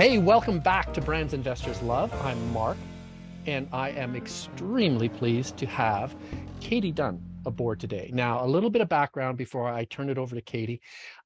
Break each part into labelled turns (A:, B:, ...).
A: Hey, welcome back to Brands Investors Love. I'm Mark, and I am extremely pleased to have Katie Dunn aboard today. Now, a little bit of background before I turn it over to Katie.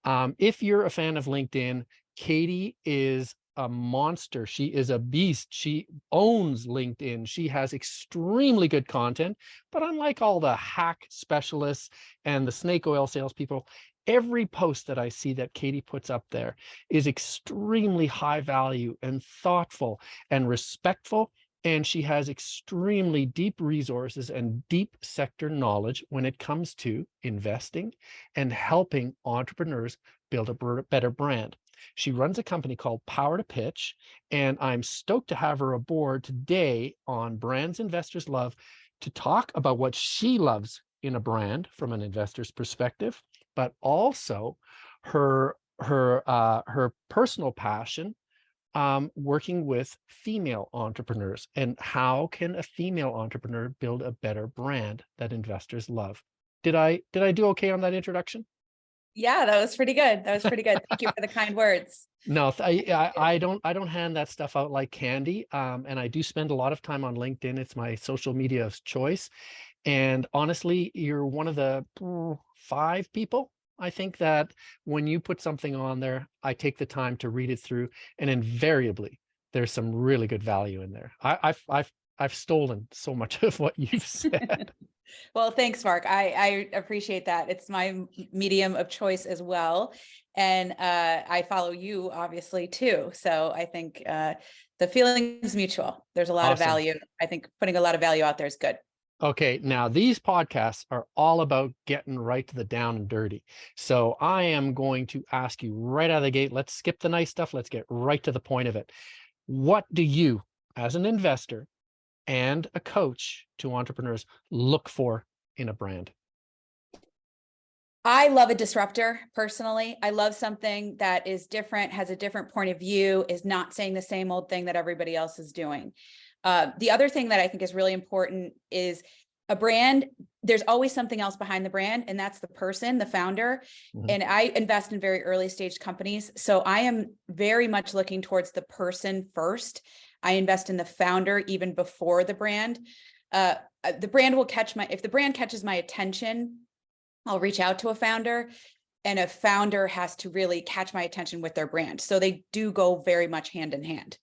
A: If you're a fan of LinkedIn, Katie is a monster. She is a beast. She owns LinkedIn. She has extremely good content, but unlike all the hack specialists and the snake oil salespeople, every post that I see that Katie puts up there is extremely high value and thoughtful and respectful. And she has extremely deep resources and deep sector knowledge when it comes to investing and helping entrepreneurs build a better brand. She runs a company called Power to Pitch, and I'm stoked to have her aboard today on Brands Investors Love to talk about what she loves in a brand from an investor's perspective, but also her personal passion working with female entrepreneurs, and how can a female entrepreneur build a better brand that investors love. Did I do okay on that introduction?
B: Yeah, that was pretty good. That was pretty good. Thank you for the kind words.
A: No, I don't hand that stuff out like candy. And I do spend a lot of time on LinkedIn. It's my social media of choice. And honestly, you're one of the 5 people, I think, that when you put something on there, I take the time to read it through, and invariably there's some really good value in there. I've stolen so much of what you've said.
B: Well, thanks, Mark. I appreciate that. It's my medium of choice as well. And I follow you, obviously, too. So I think the feeling is mutual. There's a lot of
A: Awesome.
B: value. I think putting a lot of value out there is good.
A: Okay, now these podcasts are all about getting right to the down and dirty. So I am going to ask you right out of the gate, let's skip the nice stuff. Let's get right to the point of it. What do you, as an investor and a coach to entrepreneurs, look for in a brand?
B: I love a disruptor personally. I love something that is different, has a different point of view, is not saying the same old thing that everybody else is doing. The other thing that I think is really important is a brand. There's always something else behind the brand, and that's the person, the founder.
A: Mhm.
B: And I invest in very early stage companies. So I am very much looking towards the person first. I invest in the founder even before the brand. The brand will if the brand catches my attention, I'll reach out to a founder, and a founder has to really catch my attention with their brand. So they do go very much hand in hand.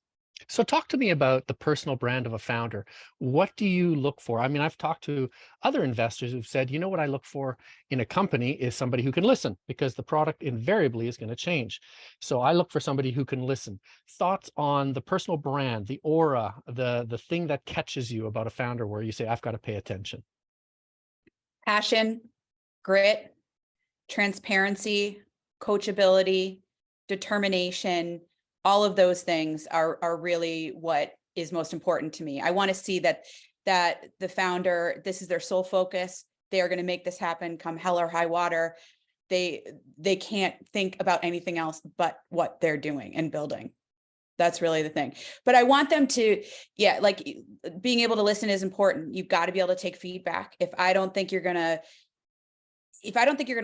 A: So talk to me about the personal brand of a founder. What do you look for? I mean, I've talked to other investors who've said, you know, what I look for in a company is somebody who can listen, because the product invariably is going to change. So I look for somebody who can listen. Thoughts on the personal brand, the aura, the thing that catches you about a founder where you say, I've got to pay attention.
B: Passion, grit, transparency, coachability, determination, all of those things are really what is most important to me. I want to see that the founder, this is their sole focus. They are going to make this happen come hell or high water. They can't think about anything else but what they're doing and building. That's really the thing. But I want them to, like, being able to listen is important. You've got to be able to take feedback. If I don't think you're going to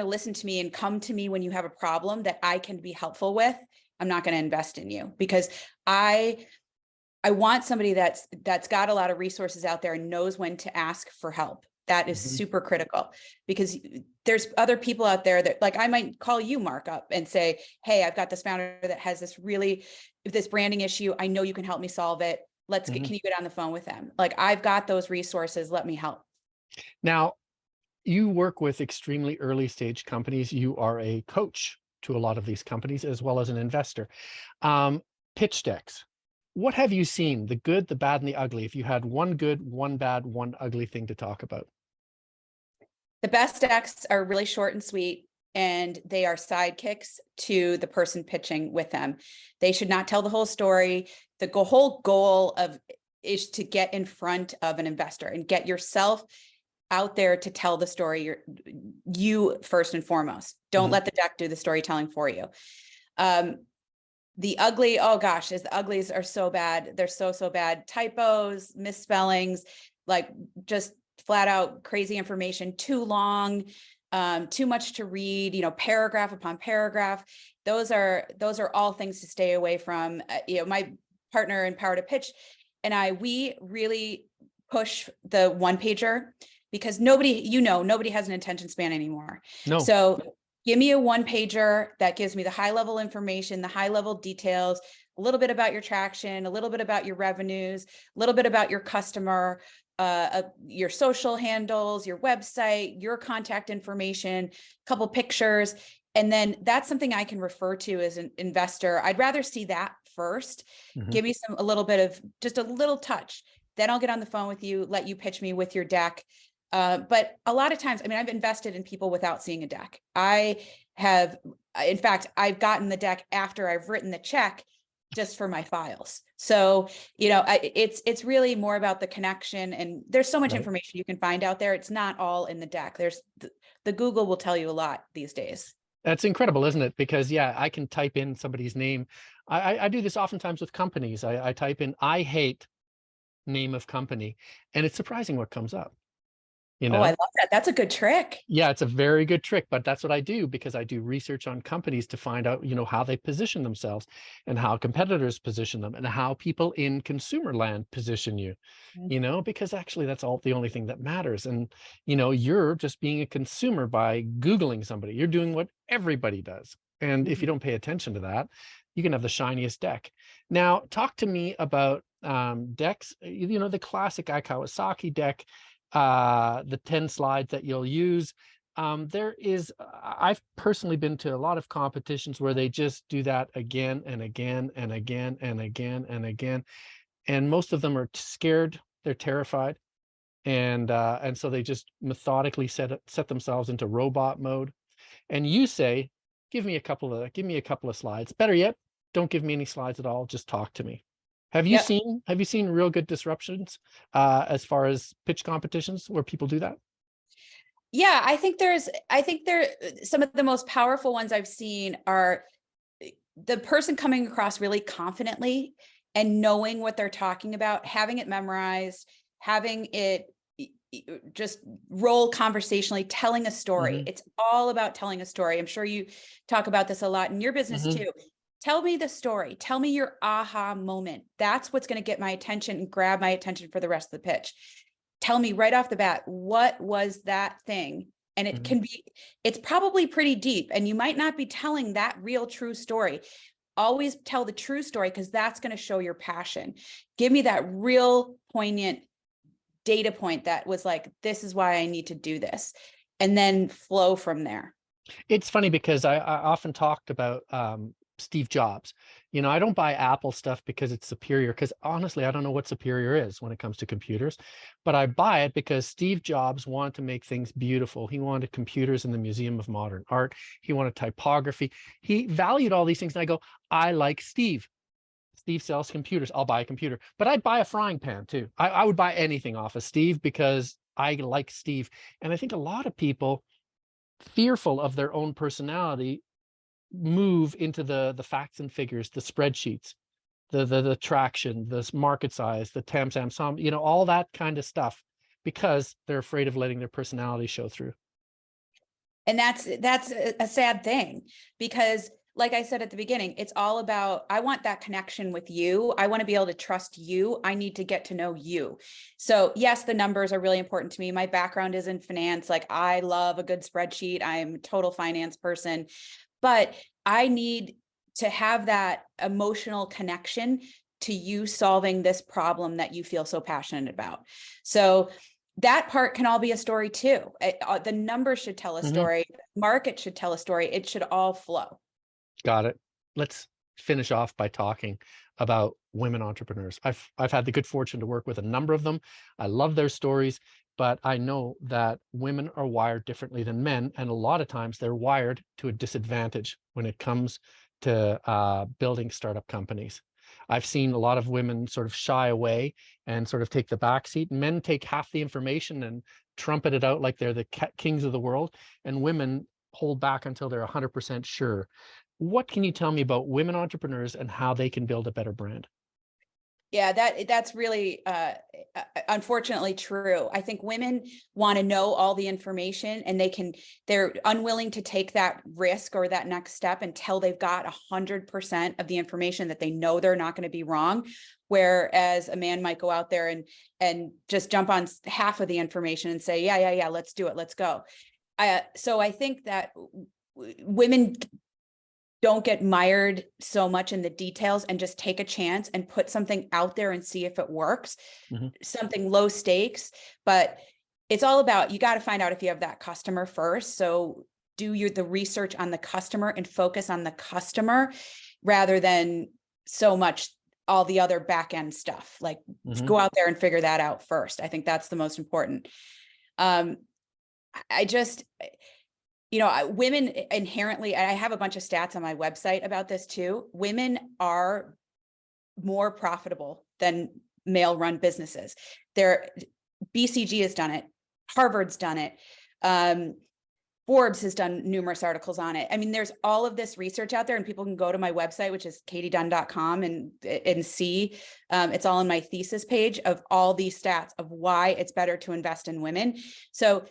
B: listen to me and come to me when you have a problem that I can be helpful with, I'm not going to invest in you, because I want somebody that's got a lot of resources out there and knows when to ask for help. That is super critical, because there's other people out there that, like, I might call you, Mark, up and say, hey, I've got this founder that has this branding issue. I know you can help me solve it. Can you get on the phone with them? Like, I've got those resources. Let me help.
A: Now, you work with extremely early stage companies. You are a coach to a lot of these companies as well as an investor. Pitch decks. What have you seen? The good, the bad, and the ugly. If you had one good, one bad, one ugly thing to talk about.
B: The best decks are really short and sweet, and they are sidekicks to the person pitching with them. They should not tell the whole story. The whole goal is to get in front of an investor and get yourself out there to tell the story. You first and foremost. Don't let the deck do the storytelling for you. The ugly, oh gosh, the uglies are so bad. They're so bad. Typos, misspellings, like just flat out crazy information, too long, too much to read, paragraph upon paragraph. those are all things to stay away from. My partner in Power to Pitch and we really push the one pager because nobody has an attention span anymore.
A: No.
B: So give me a one pager that gives me the high level information, the high level details, a little bit about your traction, a little bit about your revenues, a little bit about your customer, your social handles, your website, your contact information, a couple pictures. And then that's something I can refer to as an investor. I'd rather see that first. Give me a little bit of just a little touch. Then I'll get on the phone with you, let you pitch me with your deck. But a lot of times, I've invested in people without seeing a deck. In fact, I've gotten the deck after I've written the check just for my files. So, it's really more about the connection, and there's so much information you can find out there. It's not all in the deck. There's the Google will tell you a lot these days.
A: That's incredible, isn't it? Because I can type in somebody's name. I do this oftentimes with companies. I type in, I hate name of company, and it's surprising what comes up.
B: Oh, I love that. That's a good trick.
A: Yeah, it's a very good trick, but that's what I do because I do research on companies to find out, how they position themselves and how competitors position them and how people in consumer land position you, because actually that's the only thing that matters. And, you're just being a consumer by Googling somebody. You're doing what everybody does. And if you don't pay attention to that, you can have the shiniest deck. Now, talk to me about decks, the classic Kawasaki deck, the 10 slides that you'll use. I've personally been to a lot of competitions where they just do that again and again and again and again and again. And most of them are scared, they're terrified. And so they just methodically set themselves into robot mode. And you say, give me a couple of slides. Better yet, don't give me any slides at all. Just talk to me. Have you seen real good disruptions as far as pitch competitions where people do that?
B: Yeah, I think some of the most powerful ones I've seen are the person coming across really confidently and knowing what they're talking about, having it memorized, having it just roll conversationally, telling a story. It's all about telling a story. I'm sure you talk about this a lot in your business too. Tell me the story. Tell me your aha moment. That's what's going to get my attention and grab my attention for the rest of the pitch. Tell me right off the bat, what was that thing? And it's probably pretty deep, and you might not be telling that real true story. Always tell the true story because that's going to show your passion. Give me that real poignant data point that was like, this is why I need to do this, and then flow from there.
A: It's funny because I often talked about Steve Jobs. I don't buy Apple stuff because it's superior, because honestly, I don't know what superior is when it comes to computers, but I buy it because Steve Jobs wanted to make things beautiful. He wanted computers in the Museum of Modern Art. He wanted typography. He valued all these things. And I go, I like Steve. Steve sells computers. I'll buy a computer, but I'd buy a frying pan too. I would buy anything off of Steve because I like Steve. And I think a lot of people, fearful of their own personality, move into the facts and figures, the spreadsheets, the traction, the market size, the tam sum, all that kind of stuff, because they're afraid of letting their personality show through.
B: And that's a sad thing, because like I said at the beginning, it's all about, I want that connection with you. I want to be able to trust you. I need to get to know you. So yes, the numbers are really important to me. My background is in finance. Like, I love a good spreadsheet. I'm a total finance person. But I need to have that emotional connection to you solving this problem that you feel so passionate about. So that part can all be a story too. The numbers should tell a story. Market should tell a story. It should all flow.
A: Got it. Let's finish off by talking about women entrepreneurs. I've had the good fortune to work with a number of them. I love their stories, but I know that women are wired differently than men, and a lot of times they're wired to a disadvantage when it comes to building startup companies. I've seen a lot of women sort of shy away and sort of take the back seat. Men take half the information and trumpet it out like they're the kings of the world, and women hold back until they're 100% sure. What can you tell me about women entrepreneurs and how they can build a better brand?
B: Yeah, that's really unfortunately true. I think women want to know all the information, and they're unwilling to take that risk or that next step until they've got 100% of the information that they know they're not going to be wrong. Whereas a man might go out there and just jump on half of the information and say, yeah, let's do it, let's go. So I think that women don't get mired so much in the details and just take a chance and put something out there and see if it works. Something low stakes, but it's all about, you got to find out if you have that customer first. So do the research on the customer and focus on the customer rather than so much all the other back end stuff. Like go out there and figure that out first. I think that's the most important. Women inherently, and I have a bunch of stats on my website about this too, women are more profitable than male run businesses. BCG has done it. Harvard's done it. Forbes has done numerous articles on it. I mean, there's all of this research out there, and people can go to my website, which is katiedunn.com, and see, it's all on my thesis page of all these stats of why it's better to invest in women. So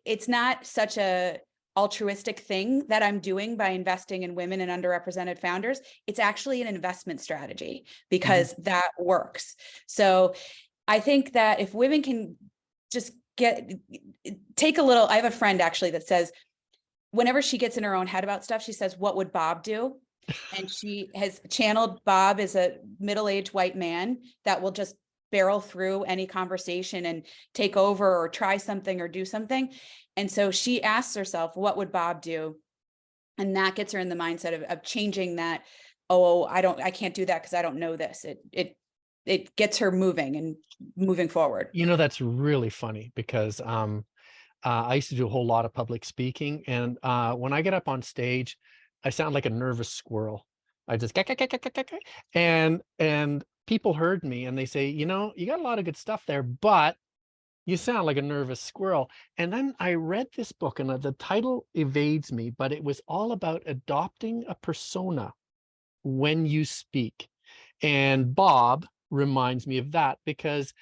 B: it's not such a altruistic thing that I'm doing by investing in women and underrepresented founders. It's actually an investment strategy because that works. So I think that if women can just take a little, I have a friend actually that says, whenever she gets in her own head about stuff, she says, what would Bob do? And she has channeled Bob as a middle-aged white man that will just barrel through any conversation and take over or try something or do something. And so she asks herself, what would Bob do? And that gets her in the mindset of changing that. Oh, I can't do that because I don't know this. It gets her moving and moving forward.
A: That's really funny because I used to do a whole lot of public speaking, and when I get up on stage, I sound like a nervous squirrel. I just and people heard me and they say, you got a lot of good stuff there, but you sound like a nervous squirrel. And then I read this book, and the title evades me, but it was all about adopting a persona when you speak. And Bob reminds me of that because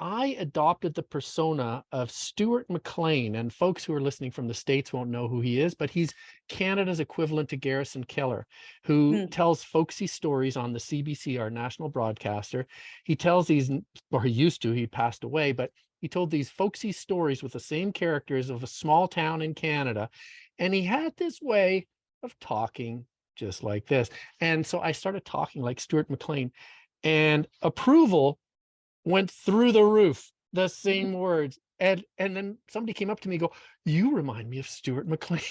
A: I adopted the persona of Stuart McLean, and folks who are listening from the States won't know who he is, but he's Canada's equivalent to Garrison Keillor, who tells folksy stories on the CBC, our national broadcaster. He tells these, or he used to, he passed away, but he told these folksy stories with the same characters of a small town in Canada. And he had this way of talking just like this. And so I started talking like Stuart McLean, and approval went through the roof, the same words. And then somebody came up to me and go, you remind me of Stuart McLean.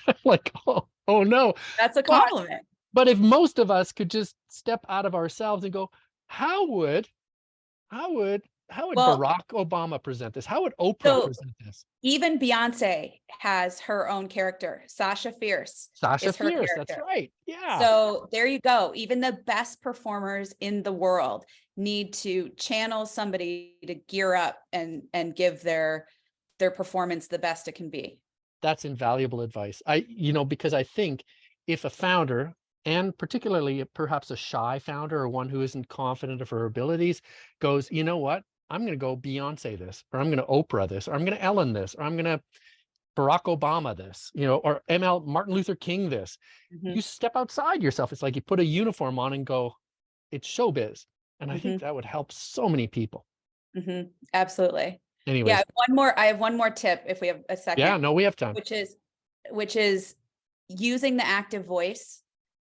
A: I'm like, oh no.
B: That's a compliment.
A: But if most of us could just step out of ourselves and go, how would Barack Obama present this? How would Oprah present this?
B: Even Beyonce has her own character. Sasha Fierce.
A: Sasha Fierce, that's right. Yeah.
B: So there you go. Even the best performers in the world need to channel somebody to gear up and give their performance the best it can be.
A: That's invaluable advice. Because I think if a founder, and particularly perhaps a shy founder or one who isn't confident of her abilities, goes, you know what? I'm going to go Beyonce this, or I'm going to Oprah this, or I'm going to Ellen this, or I'm going to Barack Obama this, or Martin Luther King this. You step outside yourself. It's like you put a uniform on and go, it's showbiz. And I think that would help so many people.
B: Absolutely.
A: Anyways.
B: Yeah, I have one more tip if we have a second.
A: Yeah, no, we have time.
B: Which is using the active voice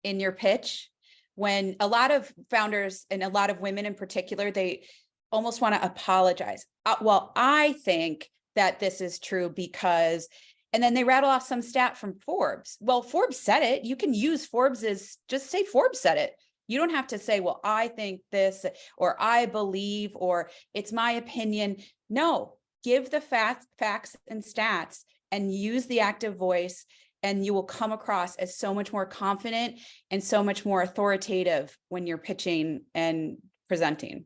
B: in your pitch. When a lot of founders and a lot of women in particular, they almost want to apologize. Well, I think that this is true because, and then they rattle off some stat from Forbes. Well, Forbes said it. You can use just say Forbes said it. You don't have to say, well, I think this, or I believe, or it's my opinion. No, give the facts and stats and use the active voice, and you will come across as so much more confident and so much more authoritative when you're pitching and presenting.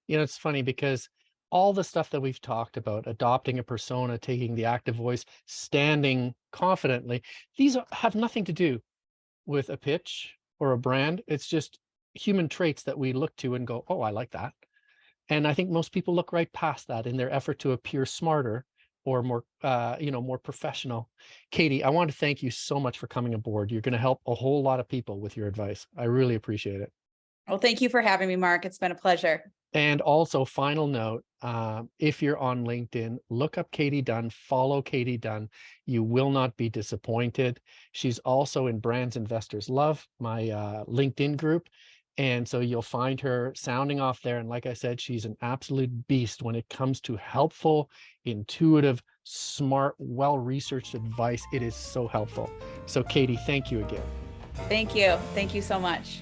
A: It's funny because all the stuff that we've talked about, adopting a persona, taking the active voice, standing confidently, these have nothing to do with a pitch or a brand. It's just human traits that we look to and go, oh, I like that. And I think most people look right past that in their effort to appear smarter or more, more professional. Katie, I want to thank you so much for coming aboard. You're going to help a whole lot of people with your advice. I really appreciate it.
B: Well, thank you for having me, Mark. It's been a pleasure.
A: And also, final note, if you're on LinkedIn, look up Katie Dunn, follow Katie Dunn. You will not be disappointed. She's also in Brands Investors Love, my LinkedIn group. And so you'll find her sounding off there. And like I said, she's an absolute beast when it comes to helpful, intuitive, smart, well-researched advice. It is so helpful. So Katie, thank you again.
B: Thank you. Thank you so much.